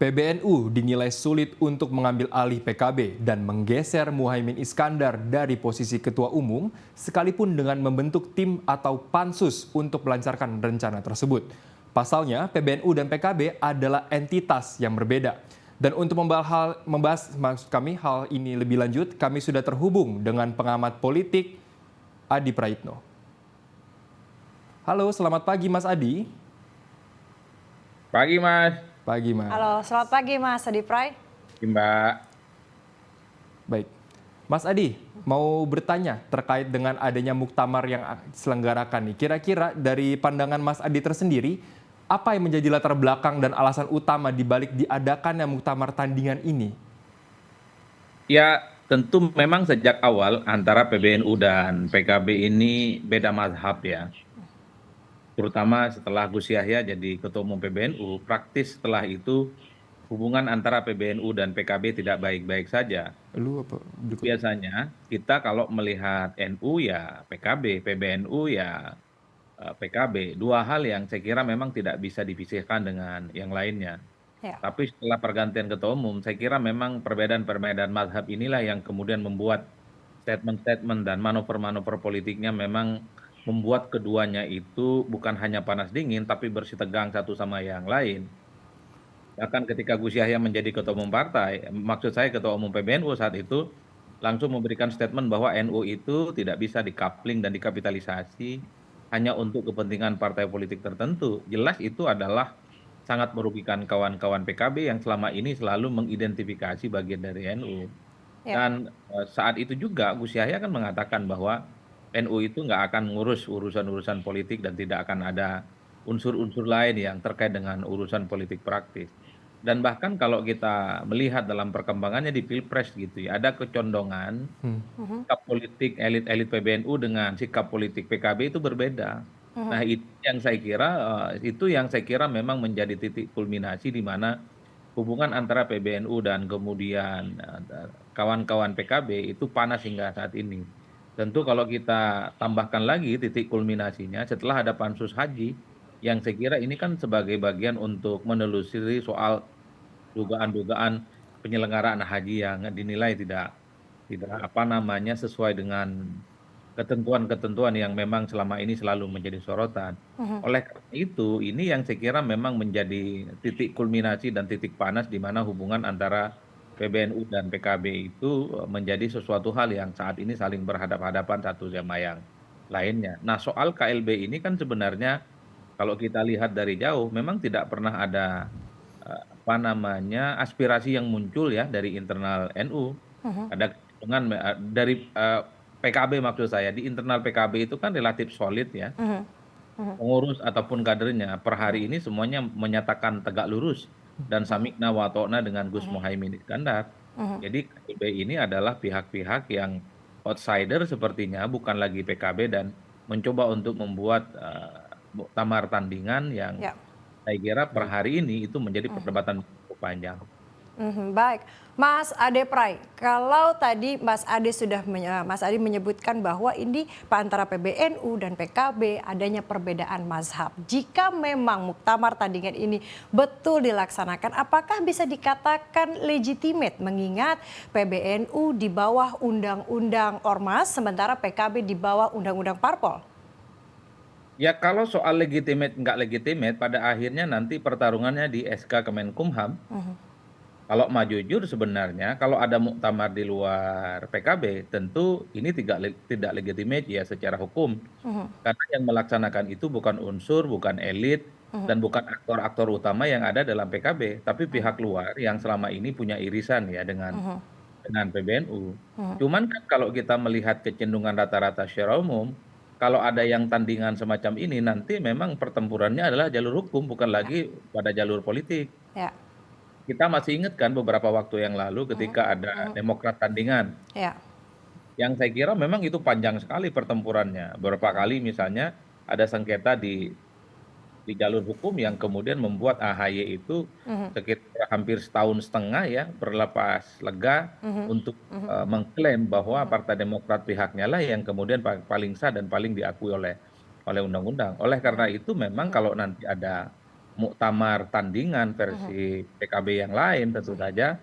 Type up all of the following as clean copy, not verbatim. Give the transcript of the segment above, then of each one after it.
PBNU dinilai sulit untuk mengambil alih PKB dan menggeser Muhaimin Iskandar dari posisi ketua umum sekalipun dengan membentuk tim atau pansus untuk melancarkan rencana tersebut. Pasalnya, PBNU dan PKB adalah entitas yang berbeda. Dan untuk membahas hal ini lebih lanjut, kami sudah terhubung dengan pengamat politik Adi Praitno. Halo, selamat pagi Mas Adi. Pagi Mas. Pagi Mas. Halo, selamat pagi Mas Adi Pray. Mbak. Baik, Mas Adi mau bertanya terkait dengan adanya muktamar yang diselenggarakan nih. Kira-kira dari pandangan Mas Adi tersendiri, apa yang menjadi latar belakang dan alasan utama dibalik diadakannya muktamar tandingan ini? Ya tentu memang sejak awal antara PBNU dan PKB ini beda mazhab ya. Terutama setelah Gus Yahya jadi ketua umum PBNU, praktis setelah itu hubungan antara PBNU dan PKB tidak baik-baik saja. Biasanya kita kalau melihat NU ya PKB, PBNU ya PKB. Dua hal yang saya kira memang tidak bisa dipisahkan dengan yang lainnya. Ya. Tapi setelah pergantian ketua umum, saya kira memang perbedaan-perbedaan mazhab inilah yang kemudian membuat statement-statement dan manuver-manuver politiknya memang membuat keduanya itu bukan hanya panas dingin, tapi bersih tegang satu sama yang lain. Bahkan ketika Gus Yahya menjadi ketua umum partai, maksud saya ketua umum PBNU saat itu, langsung memberikan statement bahwa NU itu tidak bisa dikapling dan dikapitalisasi hanya untuk kepentingan partai politik tertentu. Jelas itu adalah sangat merugikan kawan-kawan PKB yang selama ini selalu mengidentifikasi bagian dari NU. Dan saat itu juga Gus Yahya kan mengatakan bahwa NU itu nggak akan ngurus urusan-urusan politik dan tidak akan ada unsur-unsur lain yang terkait dengan urusan politik praktis. Dan bahkan kalau kita melihat dalam perkembangannya di Pilpres gitu ya, ada kecondongan sikap politik elit-elit PBNU dengan sikap politik PKB itu berbeda. Nah itu yang saya kira memang menjadi titik kulminasi di mana hubungan antara PBNU dan kemudian kawan-kawan PKB itu panas hingga saat ini. Tentu kalau kita tambahkan lagi titik kulminasinya setelah ada pansus haji yang saya kira ini kan sebagai bagian untuk menelusuri soal dugaan-dugaan penyelenggaraan haji yang dinilai tidak sesuai dengan ketentuan-ketentuan yang memang selama ini selalu menjadi sorotan. Oleh karena itu ini yang saya kira memang menjadi titik kulminasi dan titik panas di mana hubungan antara PBNU dan PKB itu menjadi sesuatu hal yang saat ini saling berhadapan-hadapan satu sama yang lainnya. Nah soal KLB ini kan sebenarnya kalau kita lihat dari jauh memang tidak pernah ada aspirasi yang muncul ya dari internal NU. Ada dengan dari PKB maksud saya, di internal PKB itu kan relatif solid ya. Pengurus ataupun kadernya per hari ini semuanya menyatakan tegak lurus dan samikna wa ta'na dengan Gus Muhaimin Iskandar. Jadi KLB ini adalah pihak-pihak yang outsider sepertinya, bukan lagi PKB dan mencoba untuk membuat muktamar tandingan yang saya kira per hari ini itu menjadi perdebatan cukup panjang. Baik, Mas Ade Pray, kalau tadi Mas Ade menyebutkan bahwa ini antara PBNU dan PKB adanya perbedaan mazhab. Jika memang muktamar tandingan ini betul dilaksanakan, apakah bisa dikatakan legitimate mengingat PBNU di bawah Undang-Undang Ormas sementara PKB di bawah Undang-Undang Parpol? Ya kalau soal legitimate nggak legitimate pada akhirnya nanti pertarungannya di SK Kemenkumham. Kalau mau jujur sebenarnya kalau ada muktamar di luar PKB tentu ini tidak legitimate ya secara hukum. Karena yang melaksanakan itu bukan unsur, bukan elit, dan bukan aktor-aktor utama yang ada dalam PKB. Tapi pihak luar yang selama ini punya irisan ya dengan PBNU. Cuman kan kalau kita melihat kecenderungan rata-rata secara umum, kalau ada yang tandingan semacam ini nanti memang pertempurannya adalah jalur hukum bukan lagi pada jalur politik. Kita masih ingat kan beberapa waktu yang lalu ketika ada Demokrat tandingan. Yang saya kira memang itu panjang sekali pertempurannya. Beberapa kali misalnya ada sengketa di jalur hukum yang kemudian membuat AHY itu sekitar hampir setahun setengah ya berlepas lega untuk mengklaim bahwa Partai Demokrat pihaknya lah yang kemudian paling sah dan paling diakui oleh undang-undang. Oleh karena itu memang kalau nanti ada muktamar tandingan versi PKB yang lain tentu saja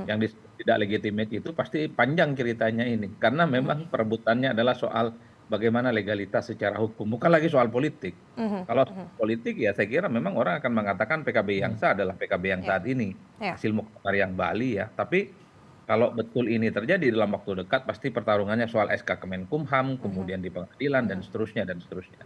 yang tidak legitimate itu pasti panjang ceritanya ini. Karena memang perebutannya adalah soal bagaimana legalitas secara hukum, bukan lagi soal politik. Kalau soal politik ya saya kira memang orang akan mengatakan PKB yang sah adalah PKB yang saat ini, Ya. hasil muktamar yang Bali ya. Tapi kalau betul ini terjadi dalam waktu dekat pasti pertarungannya soal SK Kemenkumham, kemudian di pengadilan dan seterusnya dan seterusnya.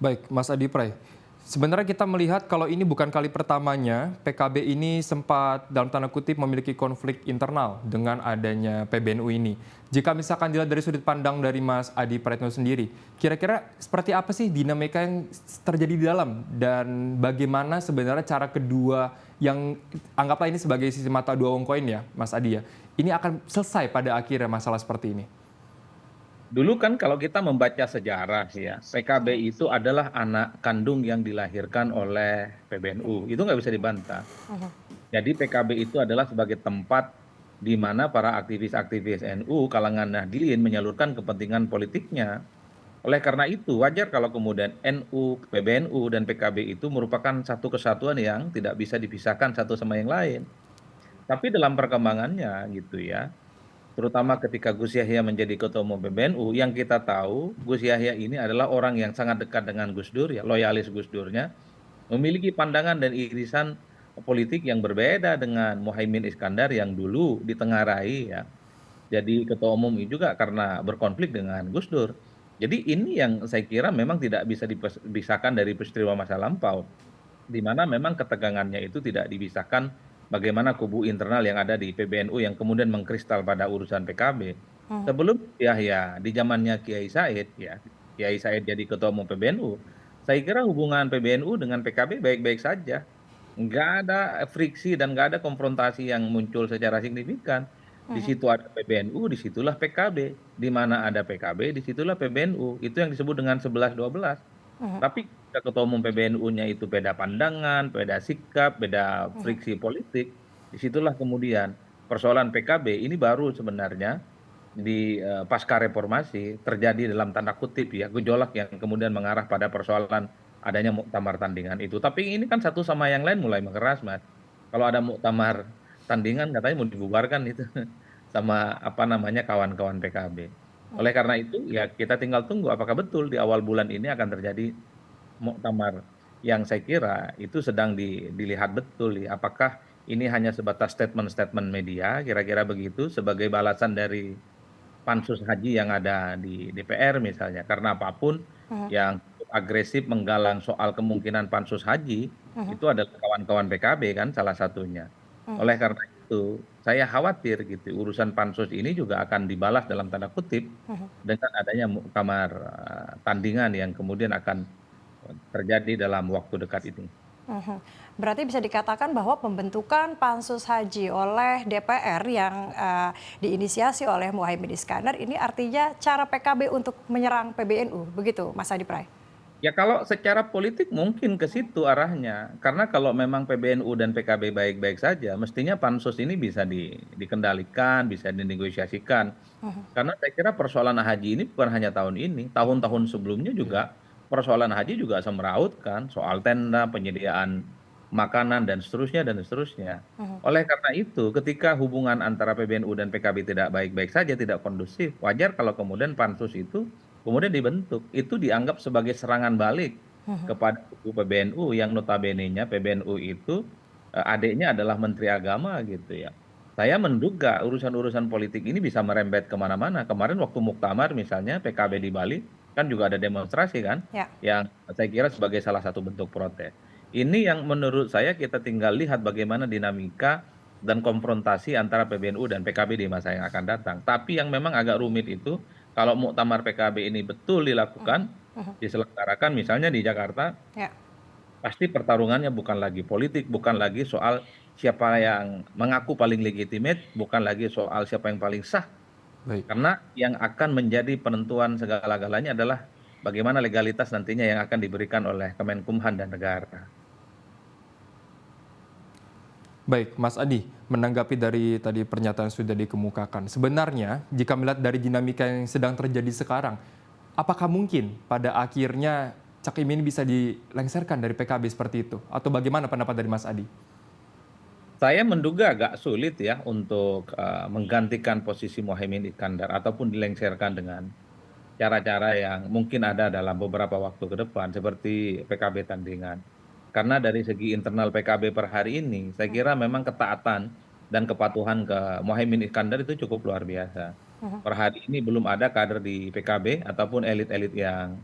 Baik, Mas Adi Pray. Sebenarnya kita melihat kalau ini bukan kali pertamanya PKB ini sempat dalam tanda kutip memiliki konflik internal dengan adanya PBNU ini. Jika misalkan dilihat dari sudut pandang dari Mas Adi Praetno sendiri, kira-kira seperti apa sih dinamika yang terjadi di dalam dan bagaimana sebenarnya cara kedua yang anggaplah ini sebagai sisi mata dua uang koin ya, Mas Adi ya. Ini akan selesai pada akhirnya masalah seperti ini. Dulu kan kalau kita membaca sejarah ya, PKB itu adalah anak kandung yang dilahirkan oleh PBNU. Itu nggak bisa dibantah. Jadi PKB itu adalah sebagai tempat di mana para aktivis-aktivis NU kalangan Nahdliyin menyalurkan kepentingan politiknya. Oleh karena itu wajar kalau kemudian NU, PBNU, dan PKB itu merupakan satu kesatuan yang tidak bisa dipisahkan satu sama yang lain. Tapi dalam perkembangannya gitu ya, terutama ketika Gus Yahya menjadi ketua umum PBNU, yang kita tahu Gus Yahya ini adalah orang yang sangat dekat dengan Gus Dur ya, loyalis Gus Durnya, memiliki pandangan dan irisan politik yang berbeda dengan Muhaimin Iskandar yang dulu ditengarai ya, jadi ketua umum ini juga karena berkonflik dengan Gus Dur. Jadi ini yang saya kira memang tidak bisa dipisahkan dari peristiwa masa lampau, di mana memang ketegangannya itu tidak dipisahkan bagaimana kubu internal yang ada di PBNU yang kemudian mengkristal pada urusan PKB. Sebelum Yahya di zamannya Kiai Said ya, Kiai Said jadi ketua umum PBNU, saya kira hubungan PBNU dengan PKB baik-baik saja. Nggak ada friksi dan nggak ada konfrontasi yang muncul secara signifikan. Di situ ada PBNU, disitulah PKB. Di mana ada PKB, disitulah PBNU. Itu yang disebut dengan 11-12. Tapi ketua umum PBNU-nya itu beda pandangan, beda sikap, beda friksi politik. Disitulah kemudian persoalan PKB ini baru sebenarnya di pasca reformasi terjadi dalam tanda kutip ya gejolak yang kemudian mengarah pada persoalan adanya muktamar tandingan itu. Tapi ini kan satu sama yang lain mulai mengeras, Mas. Kalau ada muktamar tandingan katanya mau dibubarkan itu sama apa namanya kawan-kawan PKB. Oleh karena itu ya kita tinggal tunggu apakah betul di awal bulan ini akan terjadi muktamar yang saya kira itu sedang dilihat betul ya. Apakah ini hanya sebatas statement-statement media kira-kira begitu sebagai balasan dari pansus haji yang ada di DPR misalnya. Karena apapun yang agresif menggalang soal kemungkinan pansus haji itu adalah kawan-kawan PKB kan salah satunya. Oleh karena itu saya khawatir gitu urusan pansus ini juga akan dibalas dalam tanda kutip dengan adanya muktamar tandingan yang kemudian akan terjadi dalam waktu dekat ini. Berarti bisa dikatakan bahwa pembentukan pansus haji oleh DPR yang diinisiasi oleh Muhaimin Iskandar ini artinya cara PKB untuk menyerang PBNU, begitu Mas Adi Pray? Ya kalau secara politik mungkin ke situ arahnya. Karena kalau memang PBNU dan PKB baik-baik saja, mestinya pansus ini bisa dikendalikan, bisa dinegosiasikan. Karena saya kira persoalan haji ini bukan hanya tahun ini, tahun-tahun sebelumnya juga persoalan haji juga semeraut kan, soal tenda, penyediaan makanan dan seterusnya dan seterusnya. Oleh karena itu, ketika hubungan antara PBNU dan PKB tidak baik-baik saja, tidak kondusif, wajar kalau kemudian pansus itu kemudian dibentuk, itu dianggap sebagai serangan balik kepada kubu PBNU yang notabene-nya PBNU itu adiknya adalah Menteri Agama gitu ya. Saya menduga urusan-urusan politik ini bisa merembet kemana-mana. Kemarin waktu muktamar misalnya PKB di Bali kan juga ada demonstrasi kan, yang saya kira sebagai salah satu bentuk protes. Ini yang menurut saya kita tinggal lihat bagaimana dinamika dan konfrontasi antara PBNU dan PKB di masa yang akan datang. Tapi yang memang agak rumit itu kalau muktamar PKB ini betul dilakukan, diselenggarakan misalnya di Jakarta, pasti pertarungannya bukan lagi politik, bukan lagi soal siapa yang mengaku paling legitimate, bukan lagi soal siapa yang paling sah. Baik. Karena yang akan menjadi penentuan segala-galanya adalah bagaimana legalitas nantinya yang akan diberikan oleh Kemenkumham dan negara. Baik, Mas Adi, menanggapi dari tadi pernyataan sudah dikemukakan. Sebenarnya, jika melihat dari dinamika yang sedang terjadi sekarang, apakah mungkin pada akhirnya Cak Imin bisa dilengsarkan dari PKB seperti itu? Atau bagaimana pendapat dari Mas Adi? Saya menduga agak sulit ya untuk menggantikan posisi Muhaimin Iskandar ataupun dilengsarkan dengan cara-cara yang mungkin ada dalam beberapa waktu ke depan seperti PKB tandingan. Karena dari segi internal PKB per hari ini, saya kira memang ketaatan dan kepatuhan ke Muhaimin Iskandar itu cukup luar biasa. Per hari ini belum ada kader di PKB ataupun elit-elit yang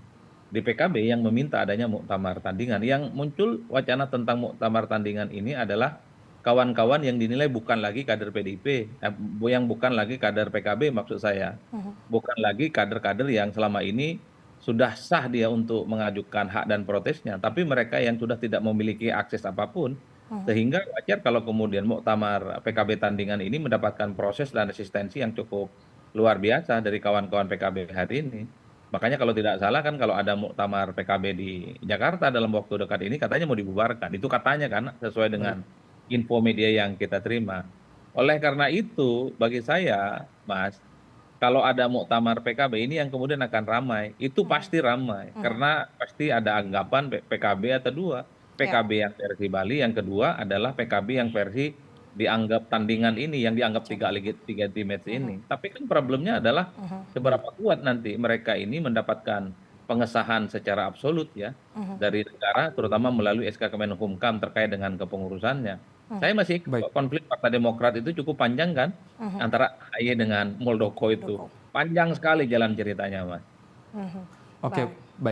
di PKB yang meminta adanya muktamar tandingan. Yang muncul wacana tentang muktamar tandingan ini adalah kawan-kawan yang dinilai bukan lagi kader PDIP, yang bukan lagi kader PKB maksud saya. Bukan lagi kader-kader yang selama ini sudah sah dia untuk mengajukan hak dan protesnya, tapi mereka yang sudah tidak memiliki akses apapun, sehingga wajar kalau kemudian muktamar PKB tandingan ini mendapatkan proses dan resistensi yang cukup luar biasa dari kawan-kawan PKB hari ini. Makanya kalau tidak salah kan kalau ada muktamar PKB di Jakarta dalam waktu dekat ini katanya mau dibubarkan. Itu katanya kan sesuai dengan info media yang kita terima. Oleh karena itu bagi saya, Mas, kalau ada muktamar PKB ini yang kemudian akan ramai, itu pasti ramai. Karena pasti ada anggapan PKB atau dua. PKB yang versi Bali, yang kedua adalah PKB yang versi dianggap tandingan ini, yang dianggap tiga match ini. Tapi kan problemnya adalah seberapa kuat nanti mereka ini mendapatkan pengesahan secara absolut ya dari negara, terutama melalui SK Kemenkumham terkait dengan kepengurusannya. Saya masih Baik. konflik Partai Demokrat itu cukup panjang kan antara AHY dengan Muldoko itu. Panjang sekali jalan ceritanya, Mas. Oke, Baik.